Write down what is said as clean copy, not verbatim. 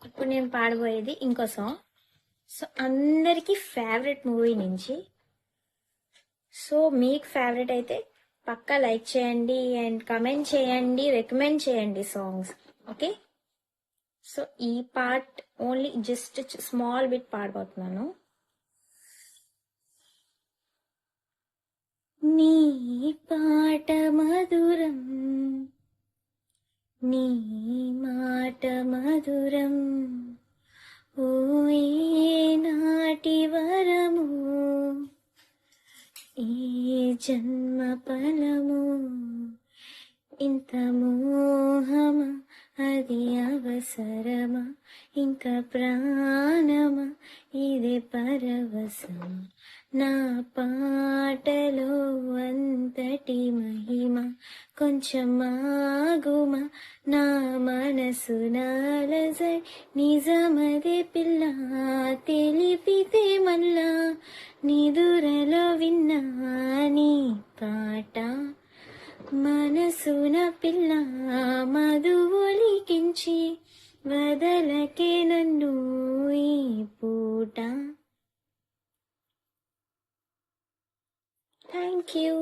ఇప్పుడు నేను పాడబోయేది ఇంకో సాంగ్. సో అందరికీ ఫేవరెట్ మూవీ నుంచి. సో మీకు ఫేవరెట్ అయితే పక్కా లైక్ చేయండి అండ్ కమెంట్ చేయండి, రికమెండ్ చేయండి సాంగ్స్. ఓకే, సో ఈ part only just small bit పాడబోతున్నాను. నీ పాట మధురం, నీ మాట మధురం, ఓ నాటి వరము, ఈ జన్మ ఫలము, ఇంత మోహమా అది అవసరమా, ఇంకా ప్రాణమా ఇదే పరవశమా, నా పాటలో అంతటి మహిమ, కొంచెం ఆగుమా నా మనసు నాలజై, నిజమదే పిల్ల తెలిపితే మళ్ళా, నిదురలో విన్నా నీ పాట, మనసున పిల్ల మధువొలికించి, వదలకే నన్ను ఈ పూట. Thank you.